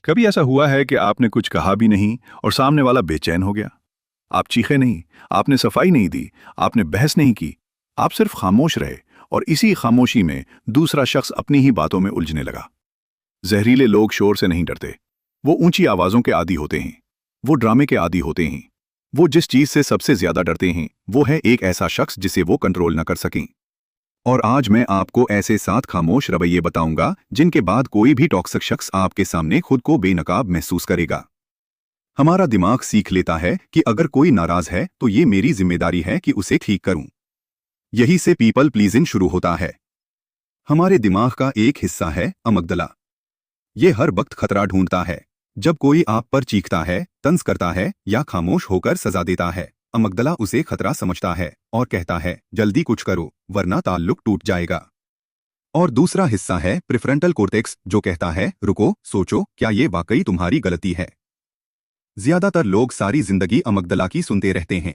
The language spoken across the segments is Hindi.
कभी ऐसा हुआ है कि आपने कुछ कहा भी नहीं और सामने वाला बेचैन हो गया? आप चीखे नहीं, आपने सफाई नहीं दी, आपने बहस नहीं की, आप सिर्फ खामोश रहे और इसी खामोशी में दूसरा शख्स अपनी ही बातों में उलझने लगा। जहरीले लोग शोर से नहीं डरते। वो ऊंची आवाजों के आदी होते हैं। वो ड्रामे के आदी होते हैं। वो जिस चीज से सबसे ज्यादा डरते हैं वो है एक ऐसा शख्स जिसे वो कंट्रोल न कर सकें। और आज मैं आपको ऐसे 7 खामोश रवैये बताऊंगा जिनके बाद कोई भी टॉक्सिक शख्स आपके सामने खुद को बेनकाब महसूस करेगा। हमारा दिमाग सीख लेता है कि अगर कोई नाराज है तो ये मेरी जिम्मेदारी है कि उसे ठीक करूं। यही से पीपल प्लीजिंग शुरू होता है। हमारे दिमाग का एक हिस्सा है अमगदला। ये हर वक्त खतरा ढूंढता है। जब कोई आप पर चीखता है, तंज करता है या खामोश होकर सजा देता है, अमगदला उसे खतरा समझता है और कहता है जल्दी कुछ करो वरना ताल्लुक टूट जाएगा। और दूसरा हिस्सा है प्रिफ्रंटल कॉर्टेक्स जो कहता है रुको, सोचो, क्या ये वाकई तुम्हारी गलती है। ज्यादातर लोग सारी जिंदगी अमगदला की सुनते रहते हैं,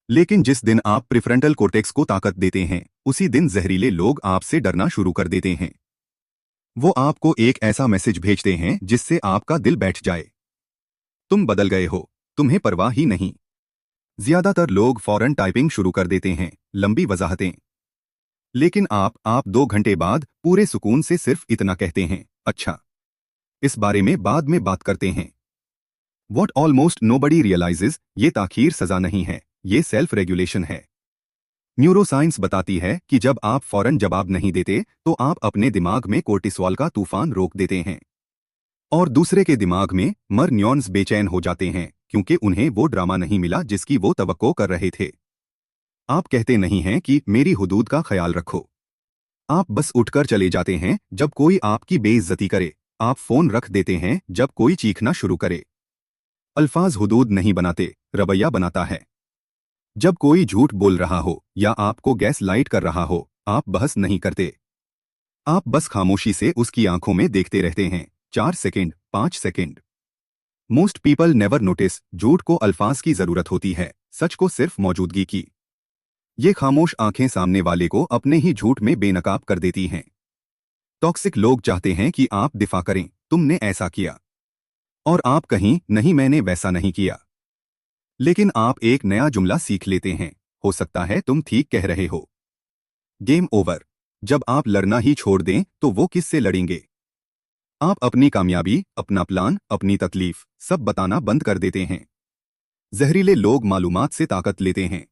लेकिन जिस दिन आप प्रिफ्रंटल कॉर्टेक्स को ताकत देते हैं उसी दिन जहरीले लोग आपसे डरना शुरू कर देते हैं। वो आपको एक ऐसा मैसेज भेजते हैं जिससे आपका दिल बैठ जाए। तुम बदल गए हो, तुम्हें परवाह ही नहीं। ज्यादातर लोग फौरन टाइपिंग शुरू कर देते हैं, लंबी वजाहतें। लेकिन आप 2 घंटे बाद पूरे सुकून से सिर्फ इतना कहते हैं, अच्छा, इस बारे में बाद में बात करते हैं। वॉट ऑलमोस्ट नोबडी रियलाइजेज, ये ताखीर सजा नहीं है, ये सेल्फ रेगुलेशन है। न्यूरोसाइंस बताती है कि जब आप फौरन जवाब नहीं देते तो आप अपने दिमाग में कोर्टिसोल का तूफान रोक देते हैं और दूसरे के दिमाग में मर न्यूरॉन्स बेचैन हो जाते हैं क्योंकि उन्हें वो ड्रामा नहीं मिला जिसकी वो तवक्को कर रहे थे। आप कहते नहीं हैं कि मेरी हुदूद का ख्याल रखो। आप बस उठकर चले जाते हैं जब कोई आपकी बेइज्जती करे। आप फोन रख देते हैं जब कोई चीखना शुरू करे। अल्फाज हुदूद नहीं बनाते, रवैया बनाता है। जब कोई झूठ बोल रहा हो या आपको गैस लाइट कर रहा हो, आप बहस नहीं करते। आप बस खामोशी से उसकी आंखों में देखते रहते हैं, 4 second, 5 second. Most people never notice, झूठ को अल्फाज की जरूरत होती है, सच को सिर्फ मौजूदगी की। ये खामोश आंखें सामने वाले को अपने ही झूठ में बेनकाब कर देती हैं। टॉक्सिक लोग चाहते हैं कि आप दिफा करें, तुमने ऐसा किया, और आप कहीं नहीं, मैंने वैसा नहीं किया। लेकिन आप एक नया जुमला सीख लेते हैं, हो सकता है तुम ठीक कह रहे हो। Game over. जब आप लड़ना ही छोड़ दें तो वो किससे लड़ेंगे। आप अपनी कामयाबी, अपना प्लान, अपनी तकलीफ सब बताना बंद कर देते हैं। जहरीले लोग मालूमात से ताकत लेते हैं।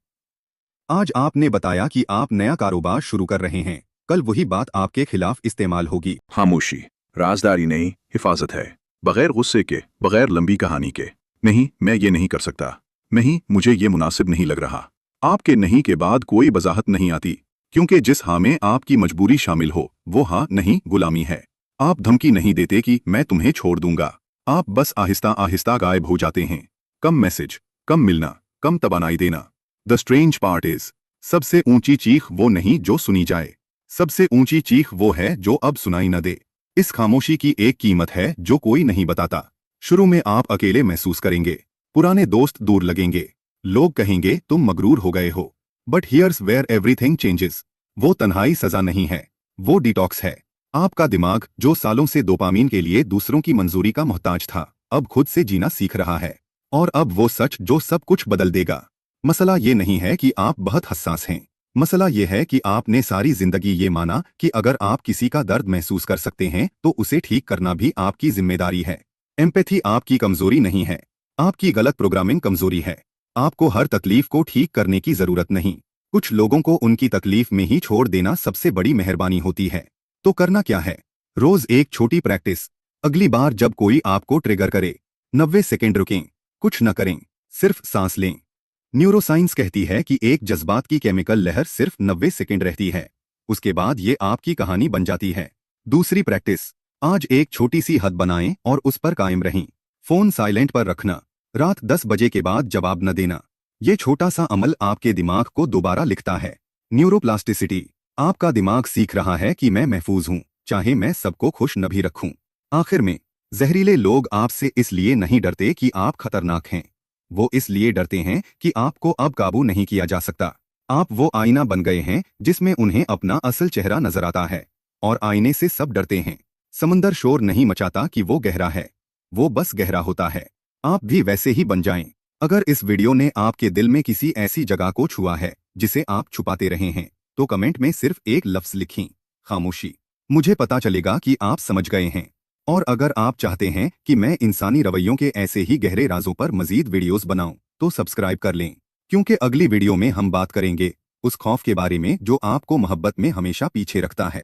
आज आपने बताया कि आप नया कारोबार शुरू कर रहे हैं, कल वही बात आपके खिलाफ इस्तेमाल होगी। खामोशी राजदारी नहीं, हिफाजत है। बगैर गुस्से के, बगैर लंबी कहानी के, नहीं मैं ये नहीं कर सकता, नहीं मुझे ये मुनासिब नहीं लग रहा। आपके नहीं के बाद कोई वजाहत नहीं आती, क्योंकि जिस हाँ में आपकी मजबूरी शामिल हो वो हाँ नहीं, गुलामी है। आप धमकी नहीं देते कि मैं तुम्हें छोड़ दूंगा, आप बस आहिस्ता आहिस्ता गायब हो जाते हैं। कम मैसेज, कम मिलना, कम तवानाई देना। द स्ट्रेंज पार्ट इज, सबसे ऊंची चीख वो नहीं जो सुनी जाए, सबसे ऊंची चीख वो है जो अब सुनाई न दे। इस खामोशी की एक कीमत है जो कोई नहीं बताता। शुरू में आप अकेले महसूस करेंगे, पुराने दोस्त दूर लगेंगे, लोग कहेंगे तुम मगरूर हो गए हो। But here's where everything changes. वो तन्हाई सजा नहीं है, वो डिटॉक्स है। आपका दिमाग जो सालों से डोपामीन के लिए दूसरों की मंजूरी का मोहताज था, अब खुद से जीना सीख रहा है। और अब वो सच जो सब कुछ बदल देगा। मसला ये नहीं है कि आप बहुत हसास हैं, मसला ये है कि आपने सारी जिंदगी ये माना कि अगर आप किसी का दर्द महसूस कर सकते हैं तो उसे ठीक करना भी आपकी जिम्मेदारी है। एम्पैथी आपकी कमजोरी नहीं है, आपकी गलत प्रोग्रामिंग कमजोरी है। आपको हर तकलीफ को ठीक करने की जरूरत नहीं, कुछ लोगों को उनकी तकलीफ में ही छोड़ देना सबसे बड़ी मेहरबानी होती है। तो करना क्या है? रोज एक छोटी प्रैक्टिस। अगली बार जब कोई आपको ट्रिगर करे, 90 सेकेंड रुकें, कुछ न करें, सिर्फ सांस लें। न्यूरोसाइंस कहती है कि एक जज्बात की केमिकल लहर सिर्फ 90 सेकेंड रहती है, उसके बाद ये आपकी कहानी बन जाती है। दूसरी प्रैक्टिस, आज एक छोटी सी हद बनाएं और उस पर कायम रहें। फोन साइलेंट पर रखना, रात 10 बजे के बाद जवाब न देना। ये छोटा सा अमल आपके दिमाग को दोबारा लिखता है। न्यूरोप्लास्टिसिटी, आपका दिमाग सीख रहा है कि मैं महफूज हूं, चाहे मैं सबको खुश न भी रखूं। आखिर में, जहरीले लोग आपसे इसलिए नहीं डरते कि आप खतरनाक हैं, वो इसलिए डरते हैं कि आपको अब काबू नहीं किया जा सकता। आप वो आईना बन गए हैं जिसमें उन्हें अपना असल चेहरा नजर आता है, और आईने से सब डरते हैं। समंदर शोर नहीं मचाता कि वो गहरा है, वो बस गहरा होता है। आप भी वैसे ही बन जाएं। अगर इस वीडियो ने आपके दिल में किसी ऐसी जगह को छुआ है जिसे आप छुपाते रहे हैं, तो कमेंट में सिर्फ एक लफ्ज लिखें, खामोशी। मुझे पता चलेगा कि आप समझ गए हैं। और अगर आप चाहते हैं कि मैं इंसानी रवैयों के ऐसे ही गहरे राजों पर मजीद वीडियोस बनाऊं, तो सब्सक्राइब कर लें, क्योंकि अगली वीडियो में हम बात करेंगे उस खौफ के बारे में जो आपको मोहब्बत में हमेशा पीछे रखता है।